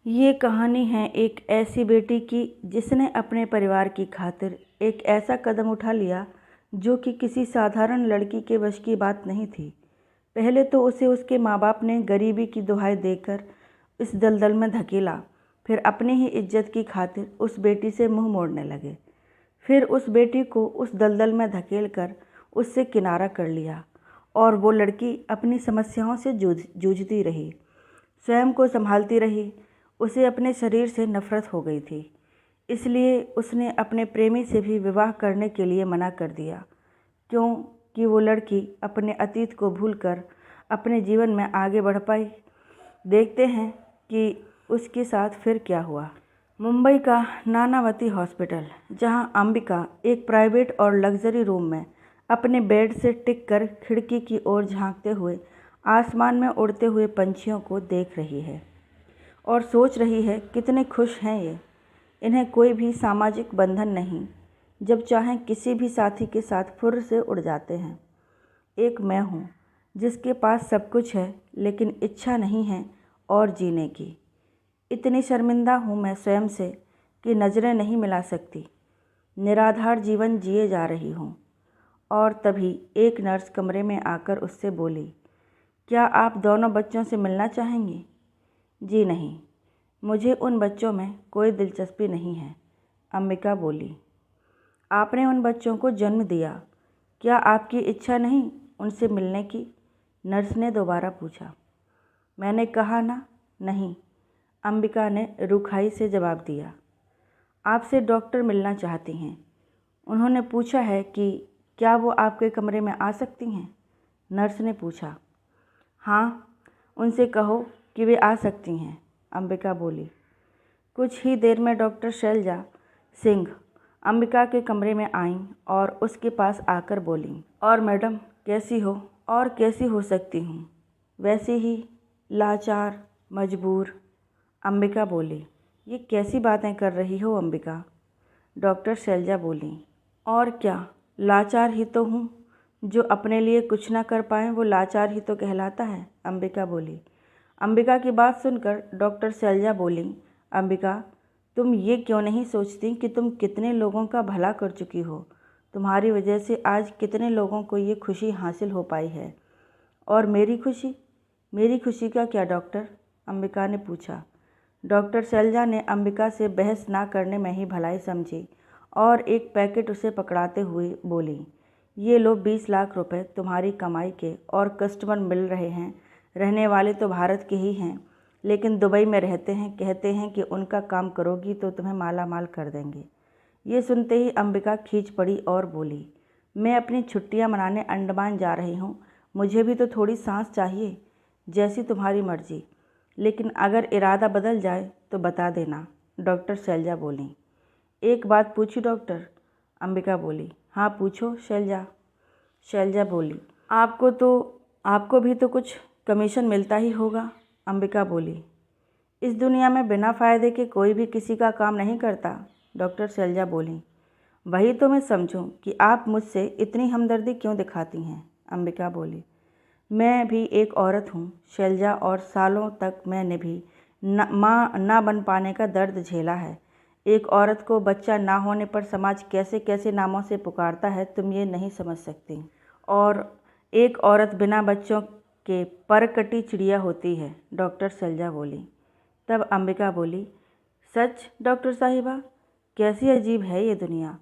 ये कहानी है एक ऐसी बेटी की जिसने अपने परिवार की खातिर एक ऐसा कदम उठा लिया जो कि किसी साधारण लड़की के वश की बात नहीं थी। पहले तो उसे उसके माँ बाप ने गरीबी की दुहाई देकर इस दलदल में धकेला, फिर अपनी ही इज्जत की खातिर उस बेटी से मुंह मोड़ने लगे। फिर उस बेटी को उस दलदल में धकेल कर उससे किनारा कर लिया और वो लड़की अपनी समस्याओं से जूझती रही, स्वयं को संभालती रही। उसे अपने शरीर से नफरत हो गई थी, इसलिए उसने अपने प्रेमी से भी विवाह करने के लिए मना कर दिया, क्योंकि वो लड़की अपने अतीत को भूलकर अपने जीवन में आगे बढ़ पाई। देखते हैं कि उसके साथ फिर क्या हुआ। मुंबई का नानावती हॉस्पिटल, जहां अंबिका एक प्राइवेट और लग्जरी रूम में अपने बेड से टिक कर खिड़की की ओर झांकते हुए आसमान में उड़ते हुए पंछियों को देख रही है और सोच रही है कितने खुश हैं ये। इन्हें कोई भी सामाजिक बंधन नहीं, जब चाहें किसी भी साथी के साथ फुर्र से उड़ जाते हैं। एक मैं हूँ जिसके पास सब कुछ है लेकिन इच्छा नहीं है और जीने की। इतनी शर्मिंदा हूँ मैं स्वयं से कि नज़रें नहीं मिला सकती, निराधार जीवन जिए जा रही हूँ। और तभी एक नर्स कमरे में आकर उससे बोली, क्या आप दोनों बच्चों से मिलना चाहेंगी? जी नहीं, मुझे उन बच्चों में कोई दिलचस्पी नहीं है, अंबिका बोली। आपने उन बच्चों को जन्म दिया, क्या आपकी इच्छा नहीं उनसे मिलने की? नर्स ने दोबारा पूछा। मैंने कहा ना, नहीं, अंबिका ने रुखाई से जवाब दिया। आपसे डॉक्टर मिलना चाहती हैं। उन्होंने पूछा है कि क्या वो आपके कमरे में आ सकती हैं? नर्स ने पूछा। हाँ, उनसे कहो कि वे आ सकती हैं, अंबिका बोली। कुछ ही देर में डॉक्टर शैलजा सिंह अंबिका के कमरे में आईं और उसके पास आकर बोलीं, और मैडम कैसी हो? और कैसी हो सकती हूँ? वैसी ही, लाचार, मजबूर, अंबिका बोली। ये कैसी बातें कर रही हो अंबिका? डॉक्टर शैलजा बोली। और क्या, लाचार ही तो हूँ। जो अपने लिए कुछ ना कर पाए वो लाचार ही तो कहलाता है, अंबिका बोली। अंबिका की बात सुनकर डॉक्टर शैलजा बोली, अंबिका, तुम ये क्यों नहीं सोचती कि तुम कितने लोगों का भला कर चुकी हो? तुम्हारी वजह से आज कितने लोगों को ये खुशी हासिल हो पाई है। और मेरी खुशी? मेरी खुशी का क्या डॉक्टर? अंबिका ने पूछा। डॉक्टर शैलजा ने अंबिका से बहस ना करने में ही भलाई समझी और एक पैकेट उसे पकड़ाते हुए बोली, ये लो 20 लाख रुपए तुम्हारी कमाई के, और कस्टमर मिल रहे हैं। रहने वाले तो भारत के ही हैं, लेकिन दुबई में रहते हैं। कहते हैं कि उनका काम करोगी तो तुम्हें माला माल कर देंगे। ये सुनते ही अंबिका खींच पड़ी और बोली, मैं अपनी छुट्टियां मनाने अंडमान जा रही हूँ। मुझे भी तो थोड़ी सांस चाहिए। जैसी तुम्हारी मर्जी, लेकिन अगर इरादा बदल जाए तो बता देना, डॉक्टर शैलजा बोली। एक बात पूछी डॉक्टर? अंबिका बोली। हाँ पूछो शैलजा। शैलजा बोली, आपको भी तो कुछ कमीशन मिलता ही होगा, अंबिका बोली। इस दुनिया में बिना फ़ायदे के कोई भी किसी का काम नहीं करता, डॉक्टर शैलजा बोली। वही तो मैं समझूं कि आप मुझसे इतनी हमदर्दी क्यों दिखाती हैं, अंबिका बोली। मैं भी एक औरत हूँ शैलजा, और सालों तक मैंने भी माँ ना बन पाने का दर्द झेला है। एक औरत को बच्चा ना होने पर समाज कैसे कैसे नामों से पुकारता है, तुम ये नहीं समझ सकती। और एक औरत बिना बच्चों के परकटी चिड़िया होती है, डॉक्टर शैलजा बोली। तब अंबिका बोली, सच डॉक्टर साहिबा? कैसी अजीब है ये दुनिया।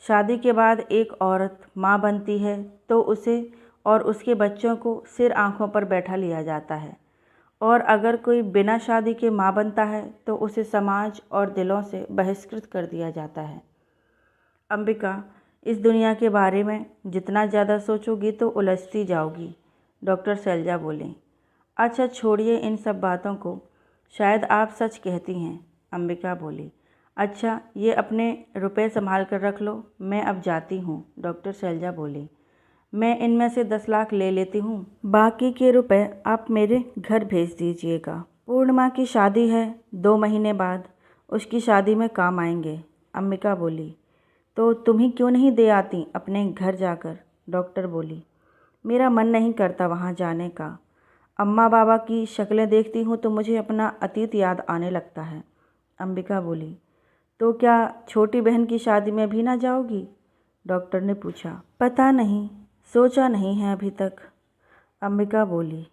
शादी के बाद एक औरत माँ बनती है तो उसे और उसके बच्चों को सिर आंखों पर बैठा लिया जाता है, और अगर कोई बिना शादी के माँ बनता है तो उसे समाज और दिलों से बहिष्कृत कर दिया जाता है। अंबिका, इस दुनिया के बारे में जितना ज़्यादा सोचोगी तो उलझती जाओगी, डॉक्टर शैलजा बोली। अच्छा छोड़िए इन सब बातों को, शायद आप सच कहती हैं, अंबिका बोली। अच्छा, ये अपने रुपए संभाल कर रख लो, मैं अब जाती हूँ, डॉक्टर शैलजा बोली। मैं इनमें से 10 लाख ले लेती हूँ, बाकी के रुपए आप मेरे घर भेज दीजिएगा। पूर्णिमा की शादी है 2 महीने बाद, उसकी शादी में काम आएंगे, अंबिका बोली। तो तुम ही क्यों नहीं दे आती अपने घर जाकर, डॉक्टर बोली। मेरा मन नहीं करता वहाँ जाने का, अम्मा बाबा की शक्लें देखती हूँ तो मुझे अपना अतीत याद आने लगता है। अंबिका बोली। तो क्या छोटी बहन की शादी में भी ना जाओगी? डॉक्टर ने पूछा। पता नहीं, सोचा नहीं है अभी तक। अंबिका बोली।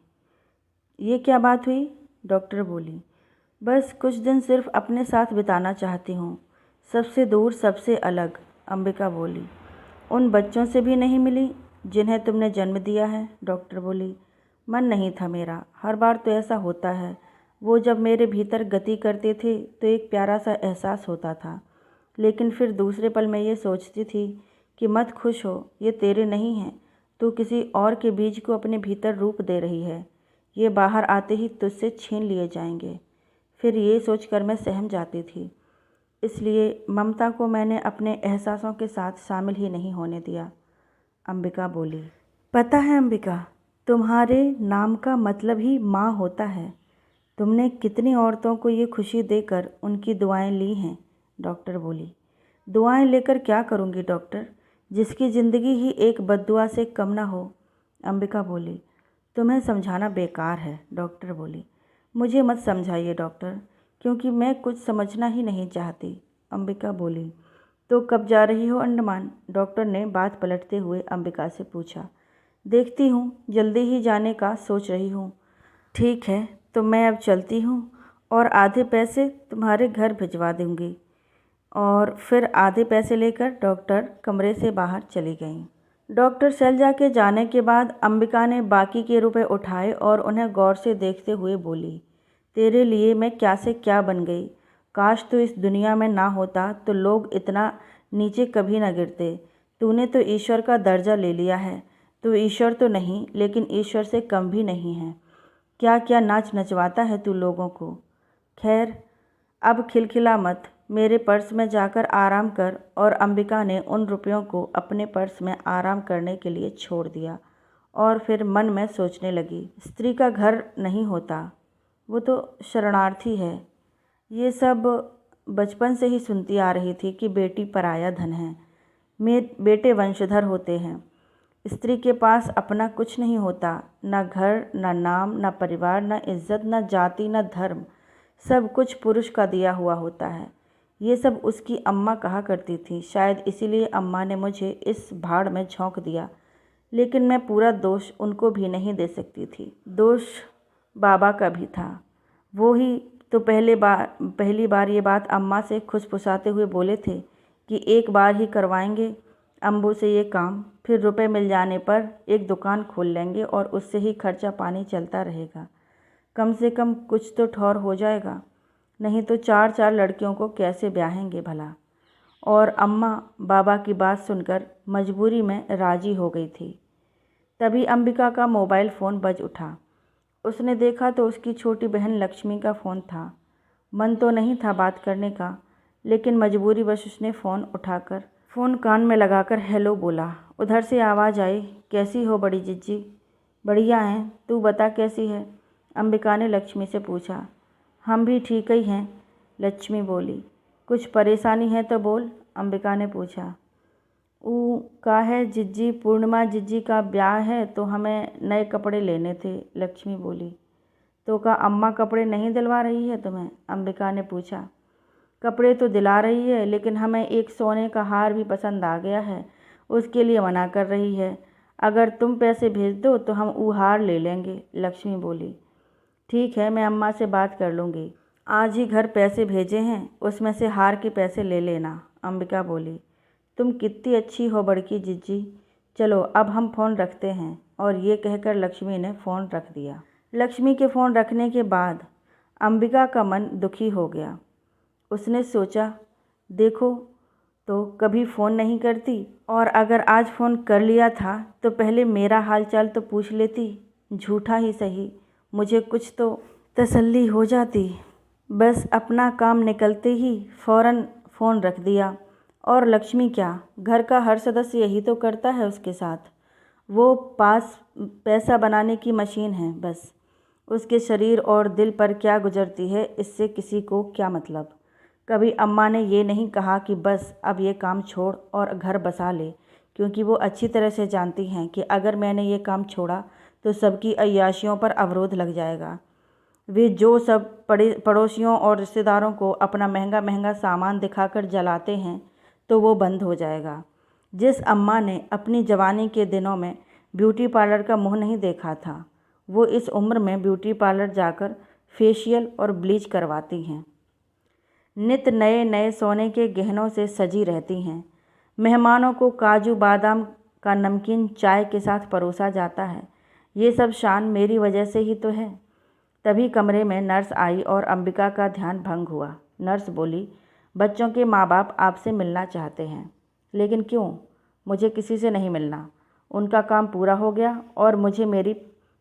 ये क्या बात हुई? डॉक्टर बोली। बस कुछ दिन सिर्फ अपने साथ बिताना चाहती हूँ, सबसे दूर, सबसे अलग। अंबिका बोली। उन बच्चों से भी नहीं मिली जिन्हें तुमने जन्म दिया है? डॉक्टर बोली। मन नहीं था मेरा, हर बार तो ऐसा होता है। वो जब मेरे भीतर गति करते थे तो एक प्यारा सा एहसास होता था, लेकिन फिर दूसरे पल मैं ये सोचती थी कि मत खुश हो, ये तेरे नहीं हैं, तू किसी और के बीज को अपने भीतर रूप दे रही है, ये बाहर आते ही तुझसे छीन लिए जाएंगे। फिर ये सोचकर मैं सहम जाती थी, इसलिए ममता को मैंने अपने एहसासों के साथ शामिल ही नहीं होने दिया। अंबिका बोली। पता है अंबिका, तुम्हारे नाम का मतलब ही माँ होता है। तुमने कितनी औरतों को ये खुशी देकर उनकी दुआएं ली हैं? डॉक्टर बोली। दुआएं लेकर क्या करूँगी डॉक्टर, जिसकी ज़िंदगी ही एक बद्दुआ से कम ना हो। अंबिका बोली। तुम्हें समझाना बेकार है। डॉक्टर बोली। मुझे मत समझाइए डॉक्टर, क्योंकि मैं कुछ समझना ही नहीं चाहती। अंबिका बोली। तो कब जा रही हो अंडमान? डॉक्टर ने बात पलटते हुए अंबिका से पूछा। देखती हूँ, जल्दी ही जाने का सोच रही हूँ। ठीक है, तो मैं अब चलती हूँ और आधे पैसे तुम्हारे घर भिजवा दूँगी। और फिर आधे पैसे लेकर डॉक्टर कमरे से बाहर चली गईं। डॉक्टर शैलजा के जाने के बाद अंबिका ने बाकी के रुपए उठाए और उन्हें गौर से देखते हुए बोली। तेरे लिए मैं क्या से क्या बन गई। काश तू इस दुनिया में ना होता तो लोग इतना नीचे कभी ना गिरते। तूने तो ईश्वर का दर्जा ले लिया है। तू ईश्वर तो नहीं, लेकिन ईश्वर से कम भी नहीं है। क्या क्या नाच नचवाता है तू लोगों को। खैर, अब खिलखिला मत, मेरे पर्स में जाकर आराम कर। और अंबिका ने उन रुपयों को अपने पर्स में आराम करने के लिए छोड़ दिया और फिर मन में सोचने लगी, स्त्री का घर नहीं होता, वो तो शरणार्थी है। ये सब बचपन से ही सुनती आ रही थी कि बेटी पराया धन है, बेटे वंशधर होते हैं। स्त्री के पास अपना कुछ नहीं होता, ना घर, ना नाम, ना परिवार, ना इज्जत, ना जाति, ना धर्म, सब कुछ पुरुष का दिया हुआ होता है। ये सब उसकी अम्मा कहा करती थी। शायद इसीलिए अम्मा ने मुझे इस भाड़ में झोंक दिया, लेकिन मैं पूरा दोष उनको भी नहीं दे सकती थी। दोष बाबा का भी था। वो ही तो पहली बार ये बात अम्मा से खुसफुसाते हुए बोले थे कि एक बार ही करवाएंगे अम्बू से ये काम, फिर रुपए मिल जाने पर एक दुकान खोल लेंगे और उससे ही खर्चा पानी चलता रहेगा। कम से कम कुछ तो ठौर हो जाएगा, नहीं तो चार चार लड़कियों को कैसे ब्याहेंगे भला। और अम्मा बाबा की बात सुनकर मजबूरी में राजी हो गई थी। तभी अंबिका का मोबाइल फ़ोन बज उठा। उसने देखा तो उसकी छोटी बहन लक्ष्मी का फ़ोन था। मन तो नहीं था बात करने का, लेकिन मजबूरीवश उसने फ़ोन उठाकर फ़ोन कान में लगाकर हेलो बोला। उधर से आवाज़ आई, कैसी हो बड़ी जिज्जी? बढ़िया हैं, तू बता कैसी है? अंबिका ने लक्ष्मी से पूछा। हम भी ठीक ही हैं, लक्ष्मी बोली। कुछ परेशानी है तो बोल, अंबिका ने पूछा। का है जिज्जी, पूर्णिमा जिज्जी का ब्याह है तो हमें नए कपड़े लेने थे, लक्ष्मी बोली। तो का अम्मा कपड़े नहीं दिलवा रही है तुम्हें? अंबिका ने पूछा। कपड़े तो दिला रही है, लेकिन हमें एक सोने का हार भी पसंद आ गया है, उसके लिए मना कर रही है। अगर तुम पैसे भेज दो तो हम वो हार ले लेंगे, लक्ष्मी बोली। ठीक है, मैं अम्मा से बात कर लूँगी। आज ही घर पैसे भेजे हैं, उसमें से हार के पैसे ले लेना, अंबिका बोली। तुम कितनी अच्छी हो बड़की जिज्जी। चलो अब हम फ़ोन रखते हैं। और ये कहकर लक्ष्मी ने फ़ोन रख दिया। लक्ष्मी के फ़ोन रखने के बाद अंबिका का मन दुखी हो गया। उसने सोचा, देखो तो कभी फ़ोन नहीं करती, और अगर आज फ़ोन कर लिया था तो पहले मेरा हालचाल तो पूछ लेती, झूठा ही सही, मुझे कुछ तो तसल्ली हो जाती। बस अपना काम निकलते ही फ़ौरन फ़ोन रख दिया। और लक्ष्मी क्या, घर का हर सदस्य यही तो करता है उसके साथ। वो पास पैसा बनाने की मशीन है बस। उसके शरीर और दिल पर क्या गुजरती है इससे किसी को क्या मतलब। कभी अम्मा ने ये नहीं कहा कि बस अब ये काम छोड़ और घर बसा ले, क्योंकि वो अच्छी तरह से जानती हैं कि अगर मैंने ये काम छोड़ा तो सबकी अय्याशियों पर अवरोध लग जाएगा। वे जो सब पड़ोसियों और रिश्तेदारों को अपना महंगा महंगा सामान दिखाकर जलाते हैं तो वो बंद हो जाएगा। जिस अम्मा ने अपनी जवानी के दिनों में ब्यूटी पार्लर का मुँह नहीं देखा था, वो इस उम्र में ब्यूटी पार्लर जाकर फेशियल और ब्लीच करवाती हैं। नित नए नए सोने के गहनों से सजी रहती हैं। मेहमानों को काजू बादाम का नमकीन चाय के साथ परोसा जाता है। ये सब शान मेरी वजह से ही तो है। तभी कमरे में नर्स आई और अंबिका का ध्यान भंग हुआ। नर्स बोली, बच्चों के माँ बाप आपसे मिलना चाहते हैं। लेकिन क्यों? मुझे किसी से नहीं मिलना। उनका काम पूरा हो गया और मुझे मेरी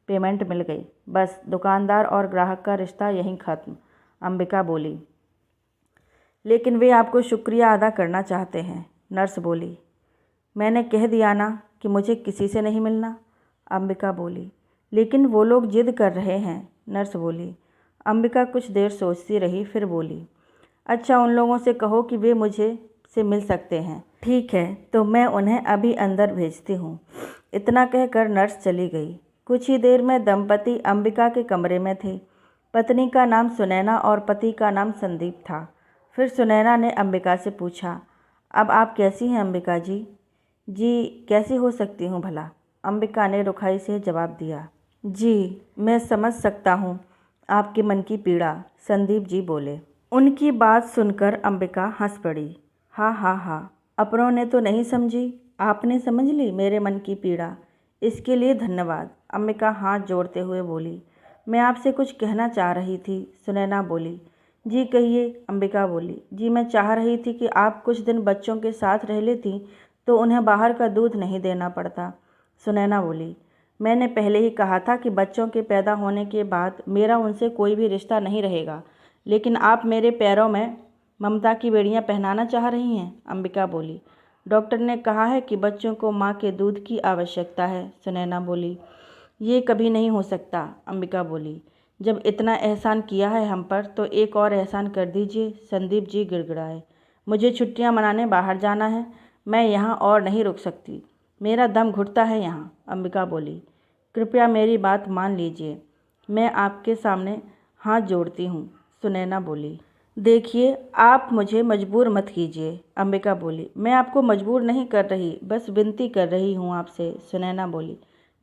पेमेंट मिल गई। बस दुकानदार और ग्राहक का रिश्ता यहीं ख़त्म, अंबिका बोली। लेकिन वे आपको शुक्रिया अदा करना चाहते हैं, नर्स बोली। मैंने कह दिया ना कि मुझे किसी से नहीं मिलना, अंबिका बोली। लेकिन वो लोग जिद कर रहे हैं, नर्स बोली। अंबिका कुछ देर सोचती रही, फिर बोली, अच्छा उन लोगों से कहो कि वे मुझे से मिल सकते हैं। ठीक है, तो मैं उन्हें अभी अंदर भेजती हूँ। इतना कहकर नर्स चली गई। कुछ ही देर में दंपति अंबिका के कमरे में थे। पत्नी का नाम सुनैना और पति का नाम संदीप था। फिर सुनैना ने अंबिका से पूछा, अब आप कैसी हैं अंबिका जी? जी कैसी हो सकती हूँ भला? अंबिका ने रुखाई से जवाब दिया। जी मैं समझ सकता हूँ आपके मन की पीड़ा, संदीप जी बोले। उनकी बात सुनकर अंबिका हंस पड़ी। हाँ हाँ हाँ, अपनों ने तो नहीं समझी, आपने समझ ली मेरे मन की पीड़ा, इसके लिए धन्यवाद, अंबिका हाथ जोड़ते हुए बोली। मैं आपसे कुछ कहना चाह रही थी, सुनैना बोली। जी कहिए, अंबिका बोली। जी मैं चाह रही थी कि आप कुछ दिन बच्चों के साथ रह लेती तो उन्हें बाहर का दूध नहीं देना पड़ता, सुनैना बोली। मैंने पहले ही कहा था कि बच्चों के पैदा होने के बाद मेरा उनसे कोई भी रिश्ता नहीं रहेगा, लेकिन आप मेरे पैरों में ममता की बेड़ियां पहनाना चाह रही हैं, अंबिका बोली। डॉक्टर ने कहा है कि बच्चों को माँ के दूध की आवश्यकता है, सुनैना बोली। ये कभी नहीं हो सकता, अंबिका बोली। जब इतना एहसान किया है हम पर तो एक और एहसान कर दीजिए, संदीप जी गिड़गिड़ाए। मुझे छुट्टियां मनाने बाहर जाना है, मैं यहाँ और नहीं रुक सकती, मेरा दम घुटता है यहाँ, अंबिका बोली। कृपया मेरी बात मान लीजिए, मैं आपके सामने हाथ जोड़ती हूँ, सुनैना बोली। देखिए आप मुझे मजबूर मत कीजिए, अंबिका बोली। मैं आपको मजबूर नहीं कर रही, बस विनती कर रही हूँ आपसे, सुनैना बोली।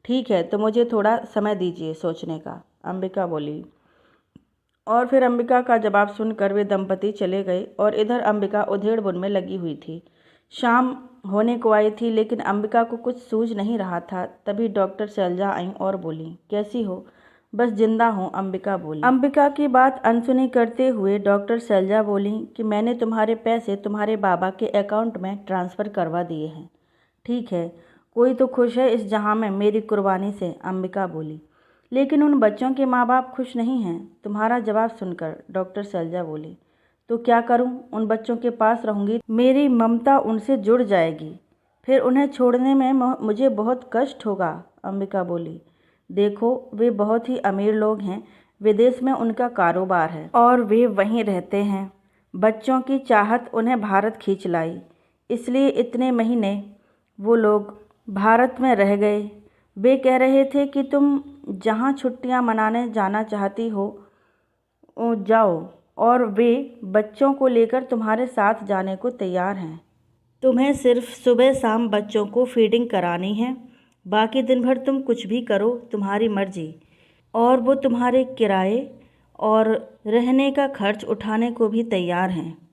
ठीक है, तो मुझे थोड़ा समय दीजिए सोचने का, अंबिका बोली। और फिर अंबिका का जवाब सुनकर वे दंपति चले गए और इधर अंबिका उधेड़-बुन में लगी हुई थी। शाम होने को आई थी लेकिन अंबिका को कुछ सूझ नहीं रहा था। तभी डॉक्टर शैलजा आईं और बोली, कैसी हो? बस जिंदा हूँ, अंबिका बोली। अंबिका की बात अनसुनी करते हुए डॉक्टर शैलजा बोली कि मैंने तुम्हारे पैसे तुम्हारे बाबा के अकाउंट में ट्रांसफ़र करवा दिए हैं। ठीक है, कोई तो खुश है इस जहां में मेरी कुर्बानी से, अंबिका बोली। लेकिन उन बच्चों के माँ बाप खुश नहीं हैं, तुम्हारा जवाब सुनकर डॉक्टर शैलजा बोली। तो क्या करूं? उन बच्चों के पास रहूंगी, मेरी ममता उनसे जुड़ जाएगी, फिर उन्हें छोड़ने में मुझे बहुत कष्ट होगा, अंबिका बोली। देखो वे बहुत ही अमीर लोग हैं, विदेश में उनका कारोबार है और वे वहीं रहते हैं। बच्चों की चाहत उन्हें भारत खींच लाई, इसलिए इतने महीने वो लोग भारत में रह गए। वे कह रहे थे कि तुम जहाँ छुट्टियाँ मनाने जाना चाहती हो जाओ और वे बच्चों को लेकर तुम्हारे साथ जाने को तैयार हैं। तुम्हें सिर्फ सुबह शाम बच्चों को फीडिंग करानी है, बाकी दिन भर तुम कुछ भी करो, तुम्हारी मर्जी। और वो तुम्हारे किराए और रहने का खर्च उठाने को भी तैयार हैं।